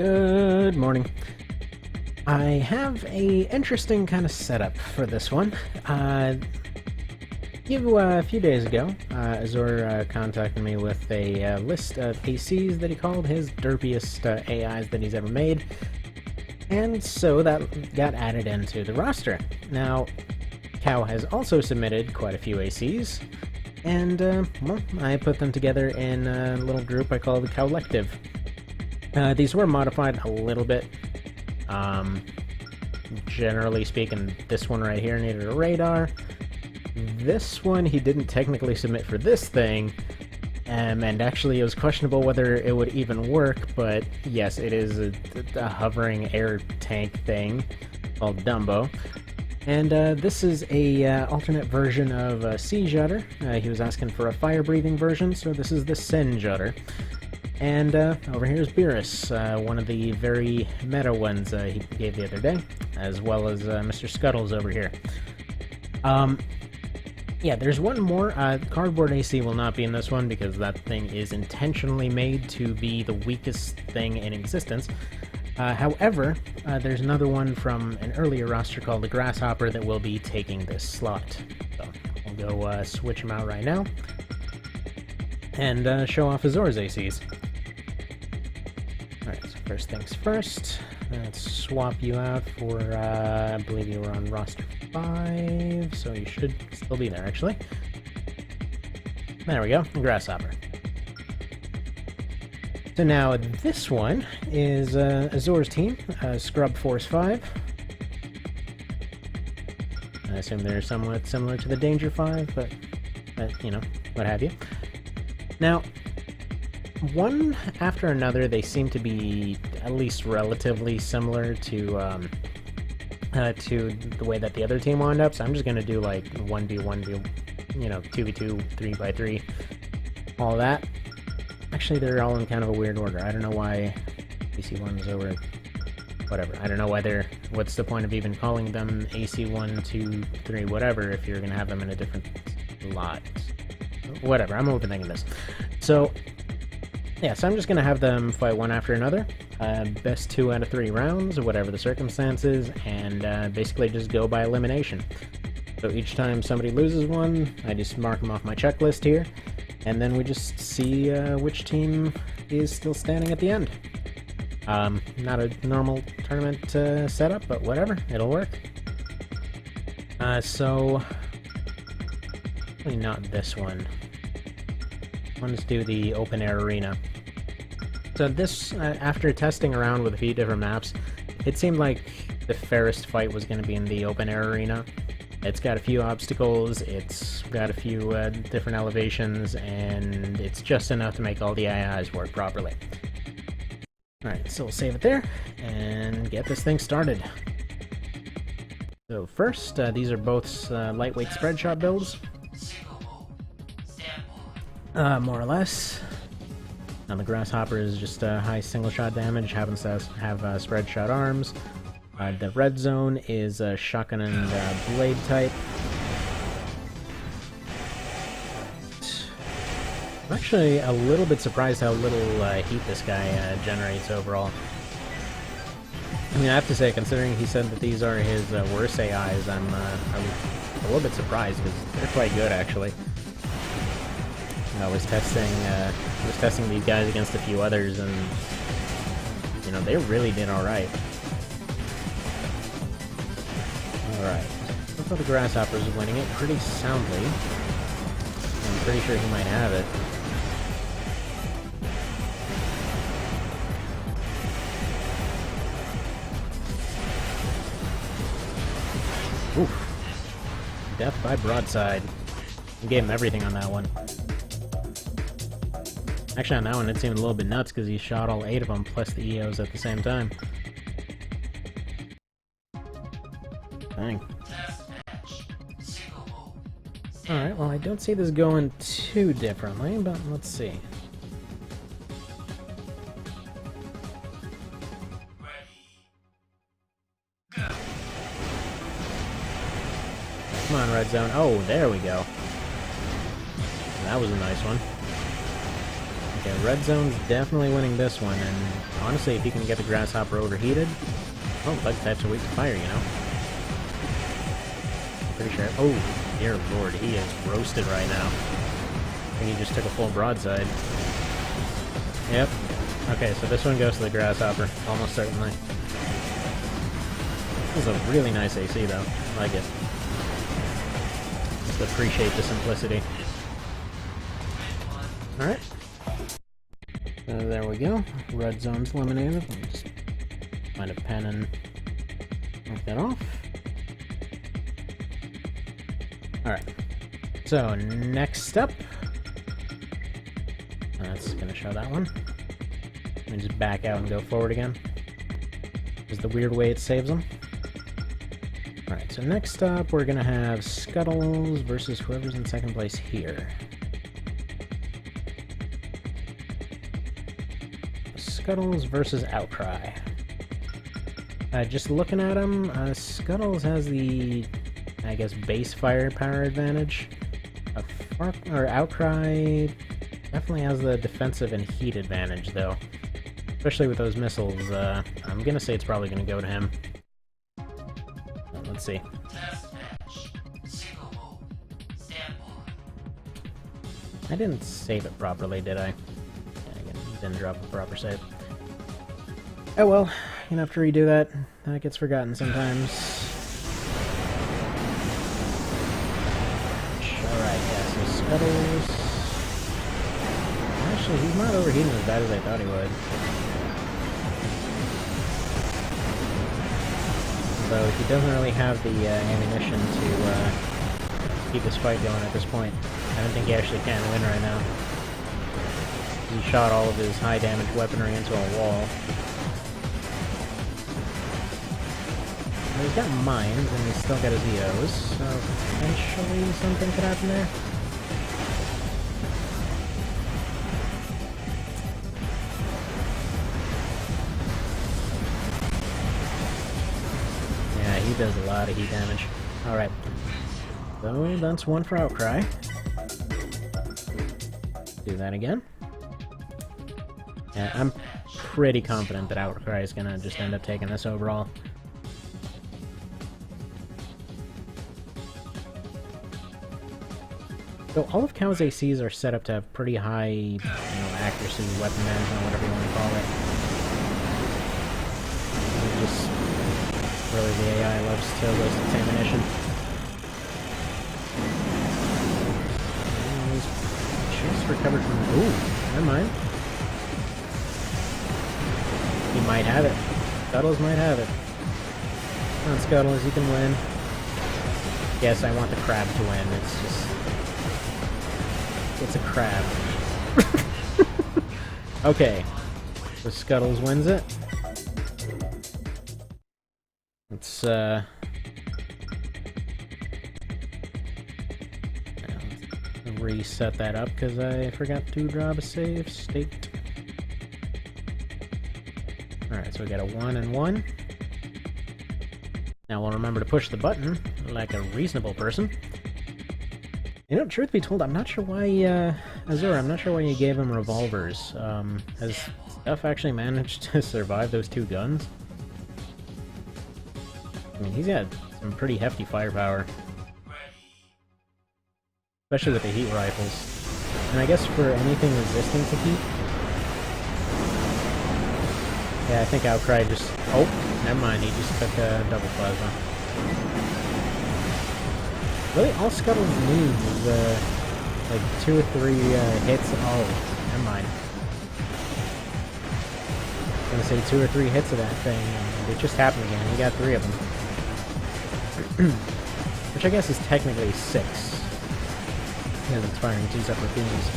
Good morning. I have a interesting kind of setup for this one. A few days ago, Azure contacted me with a list of ACs that he called his derpiest AIs that he's ever made, and so that got added into the roster. Now, Cow has also submitted quite a few ACs, and well, I put them together in a little group I call the Cowlective. These were modified a little bit. Generally speaking, this one right here needed a radar. This one he didn't technically submit for this thing, and actually it was questionable whether it would even work, but yes, it is a hovering air tank thing called Dumbo. And this is a alternate version of Sea Jutter. He was asking for a fire-breathing version, so this is the Sen Jutter. And over here is Beerus, one of the very meta ones he gave the other day, as well as Mr. Scuttles over here. Yeah, there's one more. Cardboard AC will not be in this one because that thing is intentionally made to be the weakest thing in existence. However, there's another one from an earlier roster called the Grasshopper that will be taking this slot. So we'll go switch them out right now and show off Azure's ACs. Alright, so first things first, let's swap you out for, I believe you were on roster 5, so you should still be there, actually. There we go, Grasshopper. So now this one is Azure's team, ScrubforceV. I assume they're somewhat similar to the Danger 5, but you know, what have you. Now, one after another, they seem to be at least relatively similar to the way that the other team wound up, so I'm just going to do like 1v1v, you know, 2v2, 3x3, all that. Actually, they're all in kind of a weird order. I don't know why AC1 is over, whatever. I don't know why they're, what's the point of even calling them AC1, 2, 3, whatever, if you're going to have them in a different lot. Whatever, I'm overthinking this. So, yeah, so I'm just going to have them fight one after another. Best 2 out of 3 rounds, whatever the circumstances, and basically just go by elimination. So each time somebody loses one, I just mark them off my checklist here, and then we just see which team is still standing at the end. Not a normal tournament setup, but whatever, it'll work. So, probably not this one. Let's do the open air arena. So this, after testing around with a few different maps, it seemed like the fairest fight was going to be in the open air arena. It's got a few obstacles, it's got a few different elevations, and it's just enough to make all the AIs work properly. Alright, so we'll save it there, and get this thing started. So first, these are both lightweight spread shot builds. More or less. Now the Grasshopper is just high single shot damage, happens to have spread shot arms. The red zone is shotgun and blade type. I'm actually a little bit surprised how little heat this guy generates overall. I mean, I have to say, considering he said that these are his worst AIs, I'm a little bit surprised because they're quite good actually. I was testing these guys against a few others, and you know, they really did all right. All right, looks like the Grasshopper's winning it pretty soundly. I'm pretty sure he might have it. Oof! Death by broadside. We gave him everything on that one. Actually, on that one, it seemed a little bit nuts because he shot all 8 of them plus the EOs at the same time. Dang. Alright, well, I don't see this going too differently, but let's see. Come on, red zone. Oh, there we go. That was a nice one. Okay, red zone's definitely winning this one, and honestly, if he can get the grasshopper overheated, well, bug types are weak to fire, you know? I'm pretty sure. Oh, dear lord, he is roasted right now. I think he just took a full broadside. Yep. Okay, so this one goes to the grasshopper, almost certainly. This is a really nice AC, though. I like it. Just appreciate the simplicity. Alright. So there we go. Red zone's eliminated. Let me just find a pen and mark that off. Alright. So, next up. That's gonna show that one. Let me just back out and go forward again. This is the weird way it saves them. Alright, so next up we're gonna have Scuttles versus whoever's in second place here. Scuttles versus Outcry. Just looking at him, Scuttles has the, I guess, base firepower advantage. Outcry definitely has the defensive and heat advantage, though. Especially with those missiles, I'm gonna say it's probably gonna go to him. Let's see. I didn't save it properly, did I? Yeah, I didn't drop a proper save. Oh well, you're gonna have to redo that. That gets forgotten sometimes. Alright, yeah, so Scuttles... Actually, he's not overheating as bad as I thought he would. Though he doesn't really have the ammunition to keep this fight going at this point. I don't think he actually can win right now. He shot all of his high damage weaponry into a wall. But he's got mines, and he's still got his EOs, so eventually something could happen there. Yeah, he does a lot of heat damage. Alright. So that's one for Outcry. Do that again. Yeah, I'm pretty confident that Outcry is gonna just end up taking this overall. So all of Cow's ACs are set up to have pretty high, accuracy, weapon management, whatever you want to call it. Just really, the AI loves to waste its ammunition. Just recovered from. Ooh, never mind. He might have it. Scuttles might have it. Come on, Scuttles, you can win. Yes, I want the crab to win. It's just. It's a crab. Okay. So Scuttles wins it. Let's, reset that up because I forgot to drop a save state. Alright, so we got a 1 and 1. Now we'll remember to push the button like a reasonable person. You know, truth be told, I'm not sure why, Azure, I'm not sure why you gave him revolvers. Has Stuff actually managed to survive those two guns? I mean, he's got some pretty hefty firepower. Especially with the heat rifles. And I guess for anything resistant to heat... Yeah, I think Outcry just... Oh, never mind, he just took a double plasma. Really, all Scuttles needs is, like 2 or 3 hits. Oh, never mind. I was gonna say 2 or 3 hits of that thing, and it just happened again. He got 3 of them. Which I guess is technically 6. Because it's firing 2 separate beams.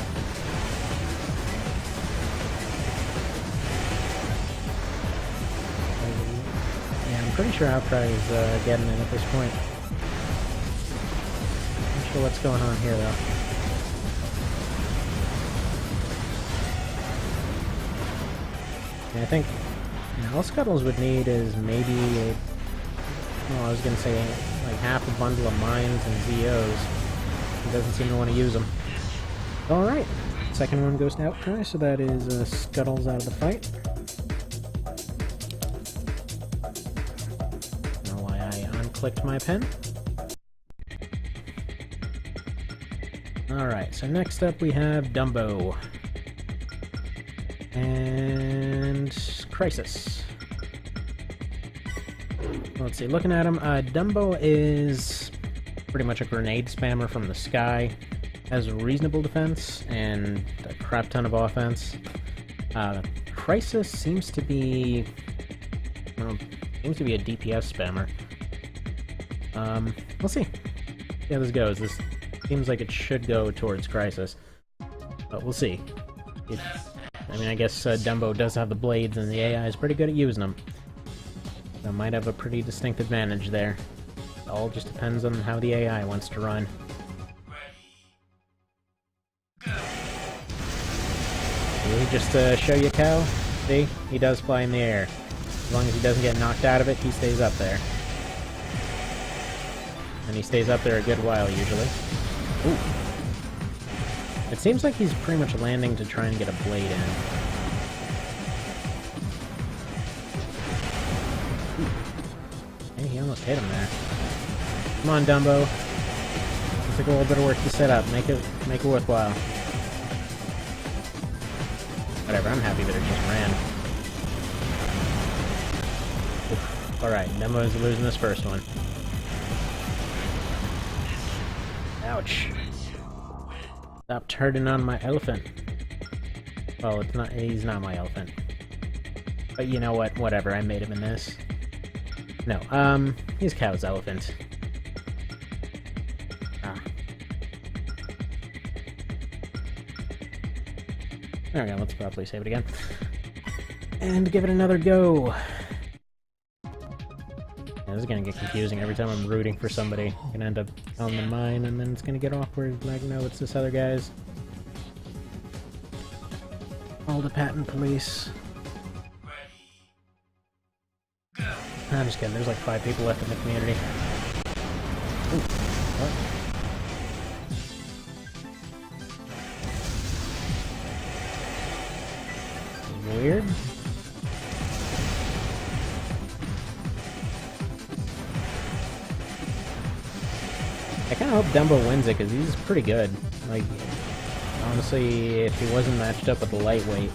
Yeah, I'm pretty sure Outcry is getting it at this point. Not sure what's going on here, though. Yeah, I think all Scuttles would need is maybe a... Well, I was gonna say like half a bundle of mines and ZOs. He doesn't seem to want to use them. Alright. Second one goes to Outcry, so that is Scuttles out of the fight. I don't know why I unclicked my pen. Alright, so next up we have Dumbo. And Crisis. Let's see, looking at him, Dumbo is pretty much a grenade spammer from the sky. Has reasonable defense and a crap ton of offense. Crisis seems to be, well, a DPS spammer. We'll see. See how this goes. This seems like it should go towards Crisis, but we'll see. I mean, I guess Dumbo does have the blades, and the AI is pretty good at using them. So might have a pretty distinct advantage there. It all just depends on how the AI wants to run. Did he just show you, Cow? See? He does fly in the air. As long as he doesn't get knocked out of it, he stays up there. And he stays up there a good while, usually. Ooh. It seems like he's pretty much landing to try and get a blade in. Hey, he almost hit him there. Come on, Dumbo. It's like a little bit of work to set up. Make it worthwhile. Whatever, I'm happy that it just ran. Alright, Dumbo's losing this first one. Ouch. Stop turning on my elephant. Well, it's not, he's not my elephant. But you know what, whatever, I made him in this. No, he's Cow's elephant. Ah. There we go, let's probably save it again. And give it another go! Yeah, this is gonna get confusing every time I'm rooting for somebody. I'm gonna end up on the mine, and then it's gonna get awkward, like, no, it's this other guy's. All the patent police. I'm just kidding, there's like 5 people left in the community. Ooh, what? Weird. I kind of hope Dumbo wins it, because he's pretty good. Like, honestly, if he wasn't matched up with the lightweight,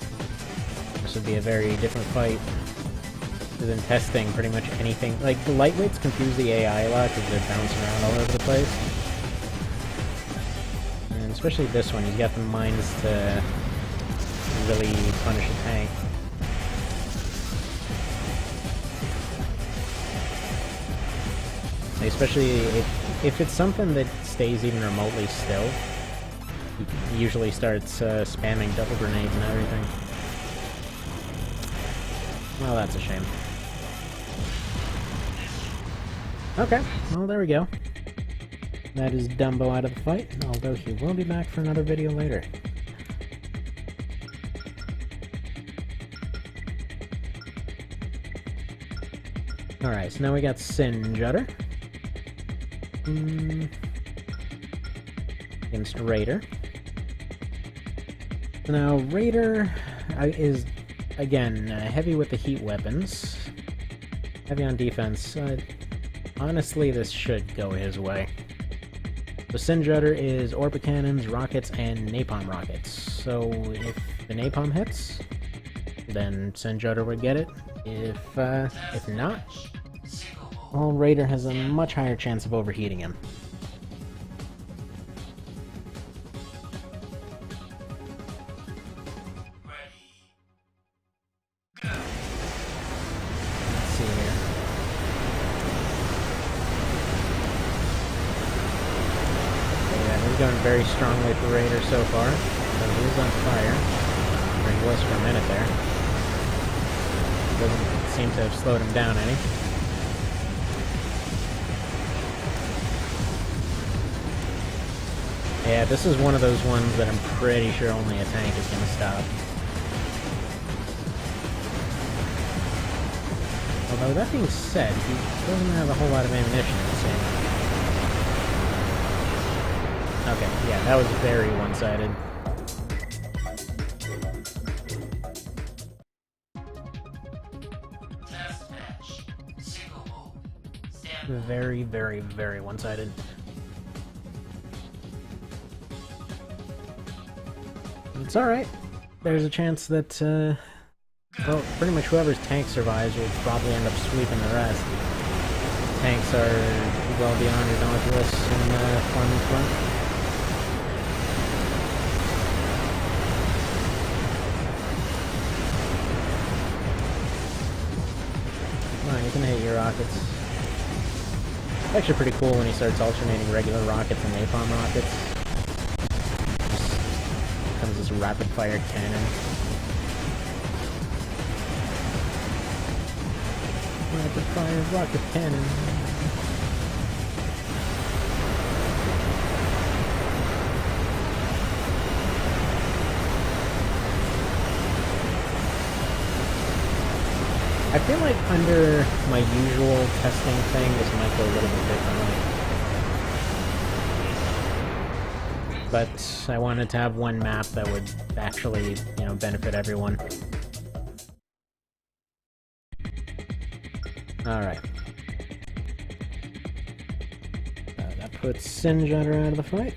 this would be a very different fight than testing pretty much anything. Like, the lightweights confuse the AI a lot because they're bouncing around all over the place. And especially this one, he's got the mines to really punish a tank. Especially if it's something that stays even remotely still, he usually starts spamming double grenades and everything. Well, that's a shame. Okay, well, there we go. That is Dumbo out of the fight, although he will be back for another video later. Alright, so now we got Sinjutter. Against Raider. Now, Raider is, again, heavy with the heat weapons. Heavy on defense. Honestly, this should go his way. The Sinjutter is Orbit Cannons, Rockets, and Napalm Rockets. So, if the Napalm hits, then Sinjutter would get it. If not, well, Raider has a much higher chance of overheating him. Let's see here. Yeah, he's going very strongly for Raider so far. So he is on fire. Or he was for a minute there. Doesn't seem to have slowed him down any. Yeah, this is one of those ones that I'm pretty sure only a tank is going to stop. Although, that being said, he doesn't have a whole lot of ammunition, it seems. Okay, yeah, that was very one-sided. Very, very, very one-sided. It's alright. There's a chance that, well, pretty much whoever's tank survives will probably end up sweeping the rest. Tanks are well beyond ridiculous in farming front. Come on, you can hit your rockets. It's actually pretty cool when he starts alternating regular rockets and napalm rockets. Just comes this rapid fire cannon. Rapid fire rocket cannon. I feel like under my usual testing thing, this might go a little bit differently. But I wanted to have one map that would actually, you know, benefit everyone. Alright. That puts Sinjudder out of the fight.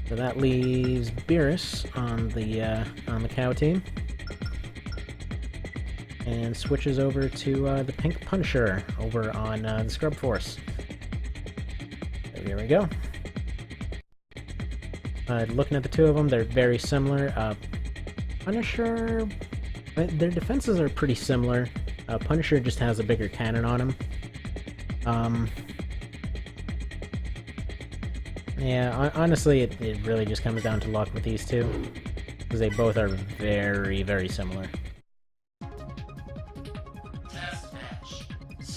So that leaves Beerus on the Cow team. And switches over to the Pink Punisher over on the Scrub Force. So here we go. Looking at the two of them, they're very similar. Punisher, their defenses are pretty similar. Punisher just has a bigger cannon on him. Yeah, honestly, it really just comes down to luck with these two, because they both are very, very similar.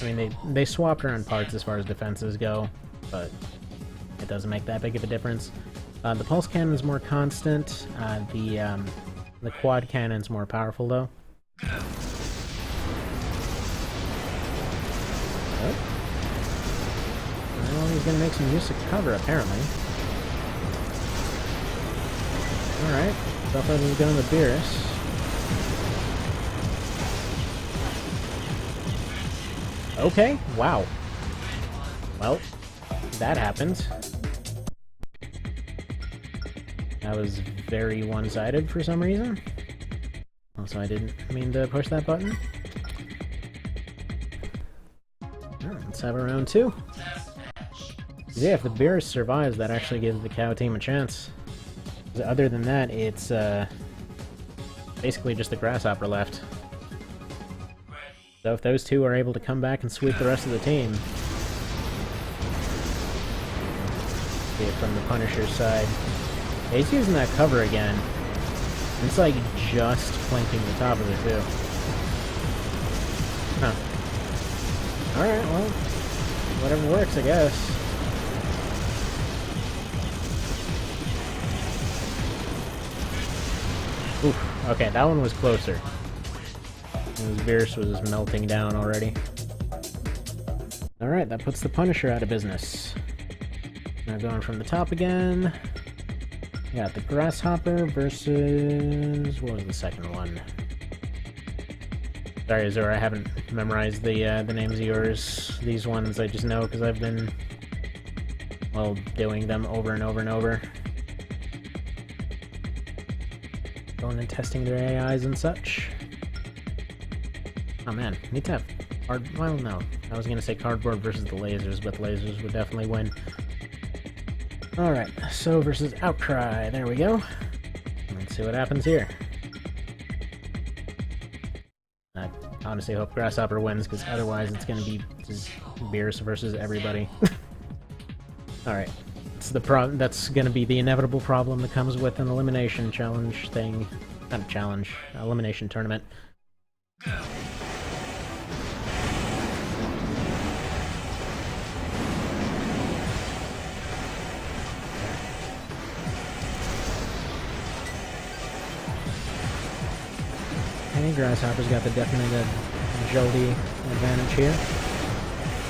I mean, they swapped around parts as far as defenses go, but it doesn't make that big of a difference. The pulse cannon is more constant. The quad cannon's more powerful, though. Oh. Well, he's gonna make some use of cover, apparently. Alright, thought that was going to Beerus. Okay, wow. Well, that happened. That was very one-sided for some reason. Also, I didn't mean to push that button. Alright, let's have a round two. Yeah, if the Beerus survives, that actually gives the Cow team a chance. Other than that, it's basically just the Grasshopper left. So if those two are able to come back and sweep the rest of the team... See it from the Punisher's side. Yeah, he's using that cover again. It's like just flanking the top of it too. Huh. Alright, well, whatever works, I guess. Oof, okay, that one was closer. Beerus was melting down already. Alright, that puts the Punisher out of business. Now going from the top again. We got the Grasshopper versus... what was the second one? Sorry, Azure, I haven't memorized the names of yours. These ones I just know because I've been, well, doing them over and over and over. Going and testing their AIs and such. Oh man, need to have well, no. I was gonna say cardboard versus the lasers, but the lasers would definitely win. Alright, so versus Outcry, there we go. Let's see what happens here. I honestly hope Grasshopper wins, because otherwise it's gonna be Beerus versus everybody. Alright, that's gonna be the inevitable problem that comes with an elimination challenge thing. Not a challenge, elimination tournament. Okay, Grasshopper's got the definite agility advantage here.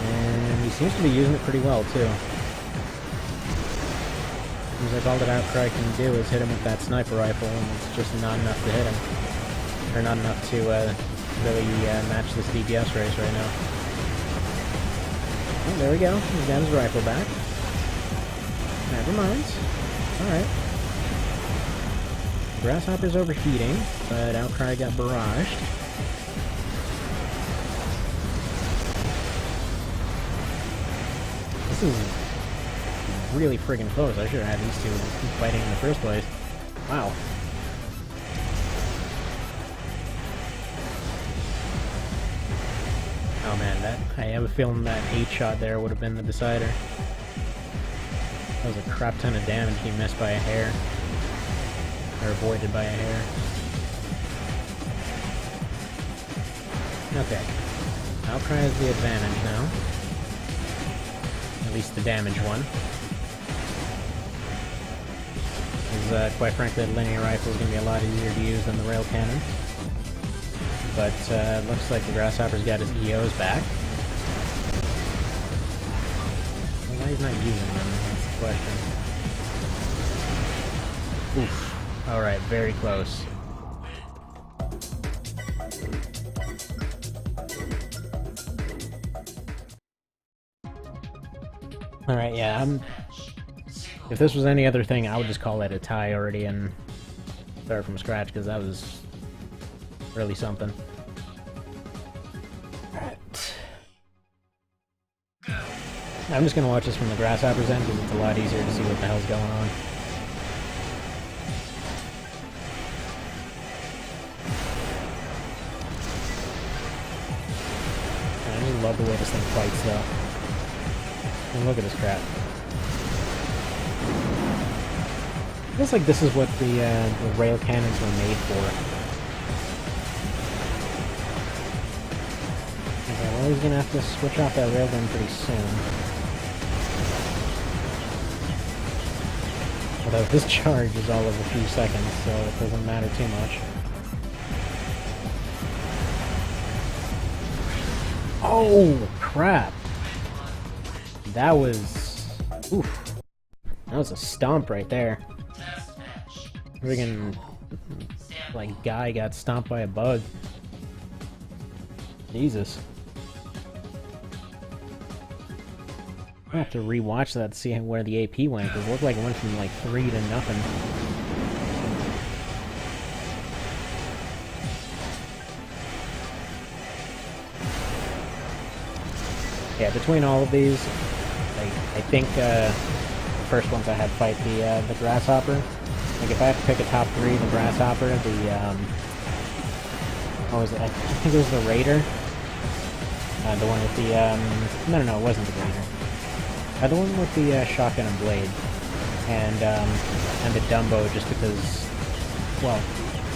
And he seems to be using it pretty well, too. Seems like all that Outcry can do is hit him with that sniper rifle, and it's just not enough to hit him. Or not enough to really match this DPS race right now. Oh, there we go. He's got his rifle back. Never mind. Alright. Grasshopper's overheating, but Outcry got barraged. This is really friggin' close. I should have had these two fighting in the first place. Wow. Oh man, I have a feeling that 8-shot there would have been the decider. That was a crap ton of damage he missed by a hair. Or avoided by a hair. Okay. Outcry has the advantage now. At least the damage one. Because, quite frankly, the linear rifle is going to be a lot easier to use than the rail cannon. But, looks like the Grasshopper's got his EOs back. Well, why he's not using them, that's the question. Oof. Alright, very close. Alright, yeah, if this was any other thing, I would just call it a tie already and start from scratch, because that was really something. Alright. I'm just gonna watch this from the Grasshopper's end, because it's a lot easier to see what the hell's going on. I just love the way this thing fights, though. And look at this crap. Feels like this is what the rail cannons were made for. Okay, well, he's gonna have to switch off that railgun pretty soon. Although this charge is all of a few seconds, so it doesn't matter too much. Oh, crap! That was... oof. That was a stomp right there. Friggin'... like, guy got stomped by a bug. Jesus. I have to rewatch that to see where the AP went, because it looked like it went from like 3 to nothing. Yeah, between all of these, I think the first ones I had fight the Grasshopper. Like if I have to pick a top 3, the Grasshopper, the what was it? I think it was the Raider. The one with the no, it wasn't the Raider. The one with the shotgun and blade, and the Dumbo, just because, well,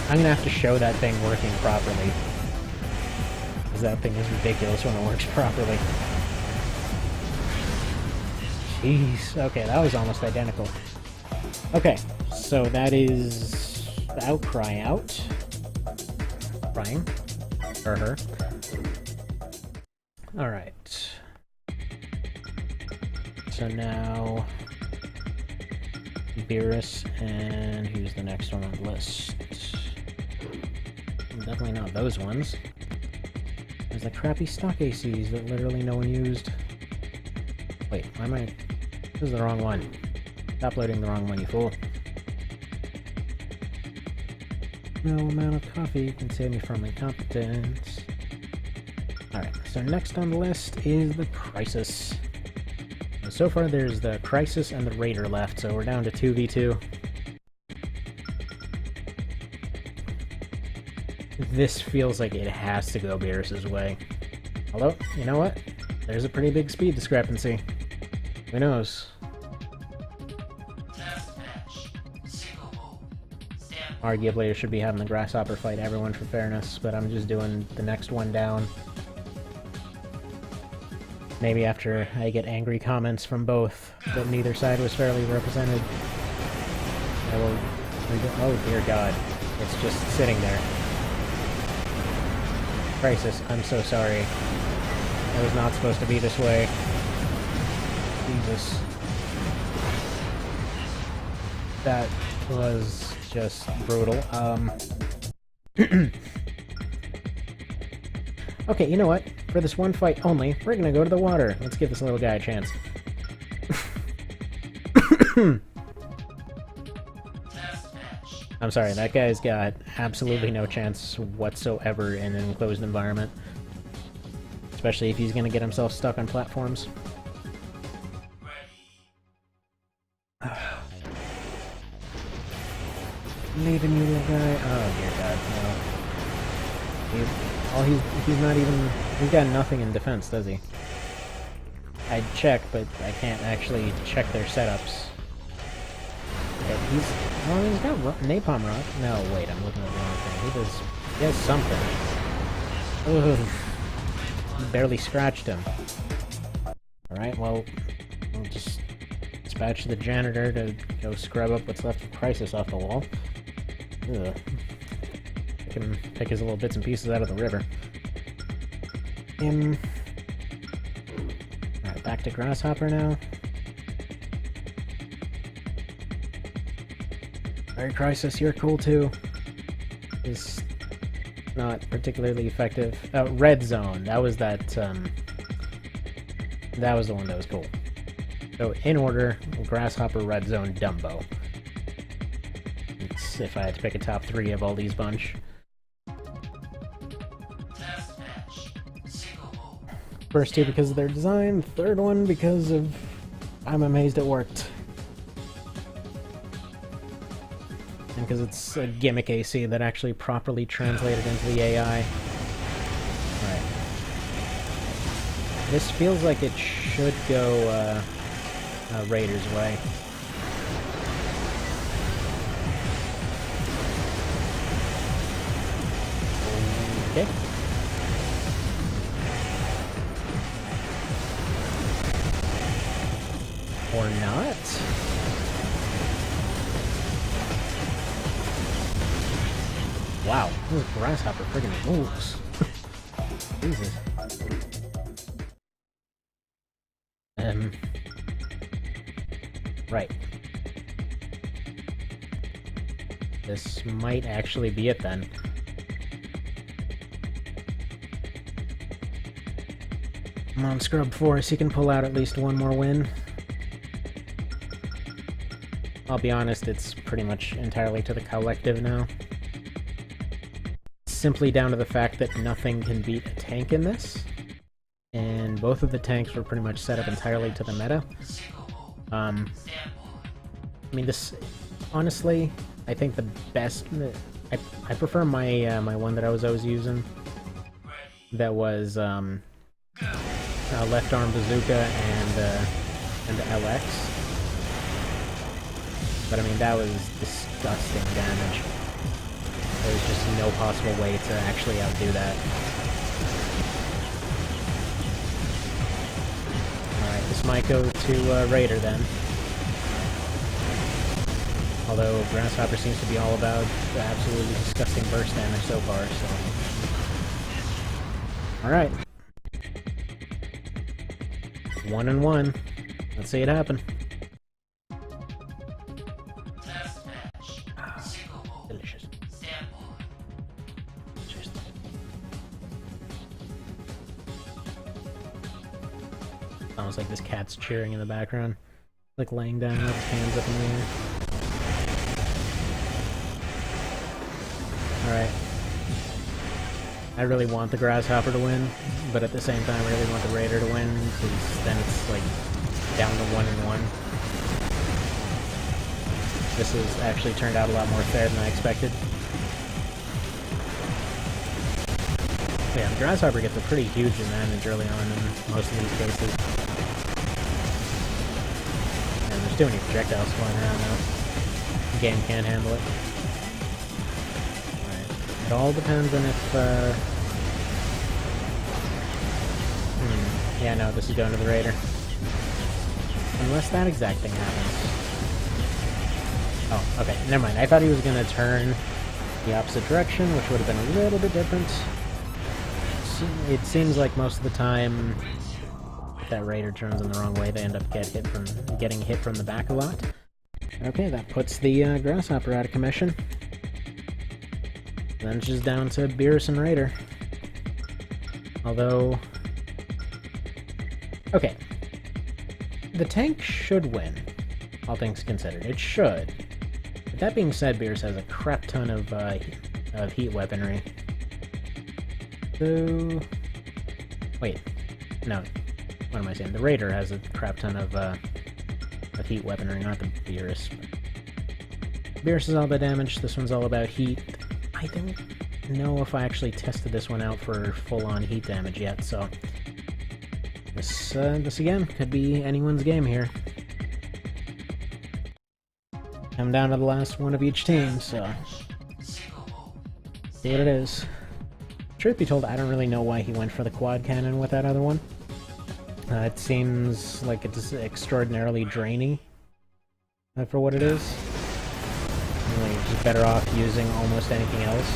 I'm gonna have to show that thing working properly, because that thing is ridiculous when it works properly. Jeez, okay, that was almost identical. Okay, so that is Outcry out. Crying. Or her. Alright. So now... Beerus, and who's the next one on the list? Definitely not those ones. There's the crappy stock ACs that literally no one used. Wait, why am I... This is the wrong one. Stop loading the wrong one, you fool. No amount of coffee can save me from incompetence. Alright, so next on the list is the Crisis. So far there's the Crisis and the Raider left, so we're down to 2v2. This feels like it has to go Beerus's way. Although, you know what? There's a pretty big speed discrepancy. Who knows? Arguably, I should be having the Grasshopper fight everyone for fairness, but I'm just doing the next one down. Maybe after I get angry comments from both, that neither side was fairly represented. I will... Oh dear God. It's just sitting there. Crisis, I'm so sorry. It was not supposed to be this way. Jesus. That was just brutal. Okay, you know what? For this one fight only, we're gonna go to the water. Let's give this little guy a chance. I'm sorry, that guy's got absolutely no chance whatsoever in an enclosed environment. Especially if he's gonna get himself stuck on platforms. Leaving you, little guy. Oh dear God, no. He's not even. He's got nothing in defense, does he? I'd check, but I can't actually check their setups. Okay, he's got napalm rock. No, wait, I'm looking at the wrong thing. He has something. Ugh. Barely scratched him. Alright, well, we'll just dispatch the janitor to go scrub up what's left of Crisis off the wall. Ugh. I can pick his little bits and pieces out of the river. Alright, back to Grasshopper now. Alright, Crisis, you're cool too. Is not particularly effective. Red Zone. That was that was the one that was cool. So, in order, Grasshopper, Red Zone, Dumbo. It's if I had to pick a top 3 of all these bunch. First 2 because of their design, third one because of I'm amazed it worked. And because it's a gimmick AC that actually properly translated into the AI. Right. This feels like it should go Raider's way. Okay. Or not. Wow, this Grasshopper friggin' moves. Jesus. Right. This might actually be it then. Come on, Scrubforce, you can pull out at least one more win. I'll be honest, it's pretty much entirely to the Cowlective now. Simply down to the fact that nothing can beat a tank in this. And both of the tanks were pretty much set up entirely to the meta. I mean, this... Honestly, I think the best... I prefer my my one that I was always using. That was left arm bazooka and LX. But I mean, that was disgusting damage. There was just no possible way to actually outdo that. Alright, this might go to Raider then. Although Grasshopper seems to be all about the absolutely disgusting burst damage so far, so... Alright. 1-1. Let's see it happen. Delicious. Almost like this cat's cheering in the background. Like laying down with his hands up in the air. Alright. I really want the Grasshopper to win, but at the same time I really want the Raider to win, because then it's like down to 1-1. This has actually turned out a lot more fair than I expected. But yeah, the Grasshopper gets a pretty huge advantage early on in most of these cases. And there's too many projectiles flying around now. The game can't handle it. It all depends on if, yeah, no, this is going to the Raider. Unless that exact thing happens. Oh, okay, never mind. I thought he was going to turn the opposite direction, which would have been a little bit different. It seems like most of the time, if that Raider turns in the wrong way, they end up getting hit from the back a lot. Okay, that puts the Grasshopper out of commission. Then it's just down to Beerus and Raider. Although... Okay. The tank should win, all things considered. It should. But that being said, Beerus has a crap ton of heat weaponry. So... Wait. No. What am I saying? The Raider has a crap ton of heat weaponry, not the Beerus. Beerus is all about damage, this one's all about heat. I don't know if I actually tested this one out for full-on heat damage yet, so... This again, could be anyone's game here. I'm down to the last one of each team, so... See what it is. Truth be told, I don't really know why he went for the quad cannon with that other one. It seems like it's extraordinarily drainy for what it is. Really, just better off using almost anything else.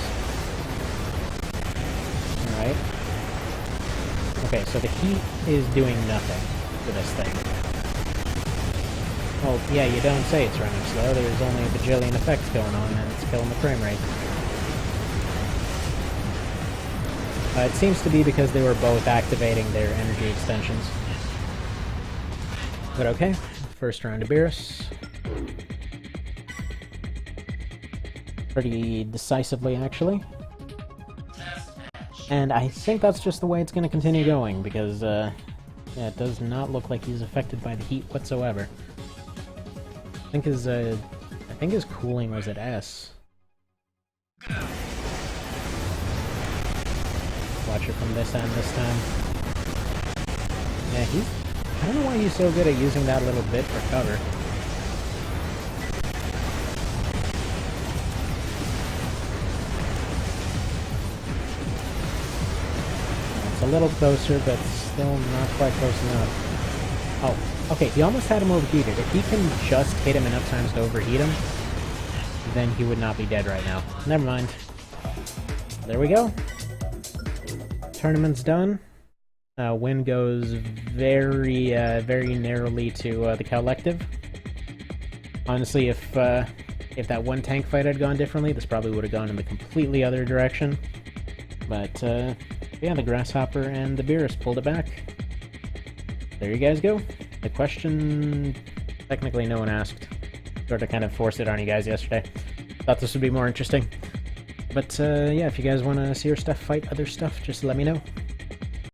Alright. Okay, so the heat is doing nothing for this thing. Well, yeah, you don't say it's running slow. There's only a bajillion effects going on, and it's killing the frame rate. It seems to be because they were both activating their energy extensions. But okay, first round of Beerus. Pretty decisively, actually. And I think that's just the way it's going to continue going, because yeah, it does not look like he's affected by the heat whatsoever. I think his cooling was at S. Watch it from this end this time. Yeah, I don't know why he's so good at using that little bit for cover. It's a little closer, but still not quite close enough. Oh, okay, he almost had him overheated. If he can just hit him enough times to overheat him, then he would not be dead right now. Never mind. There we go. Tournament's done. Win goes very narrowly to the Cowlective. Honestly, if that one tank fight had gone differently, this probably would have gone in the completely other direction. But yeah, the Grasshopper and the Beerus pulled it back. There you guys go. The question technically no one asked. Sort of kind of forced it on you guys yesterday. Thought this would be more interesting. But yeah, if you guys want to see your stuff fight other stuff, just let me know.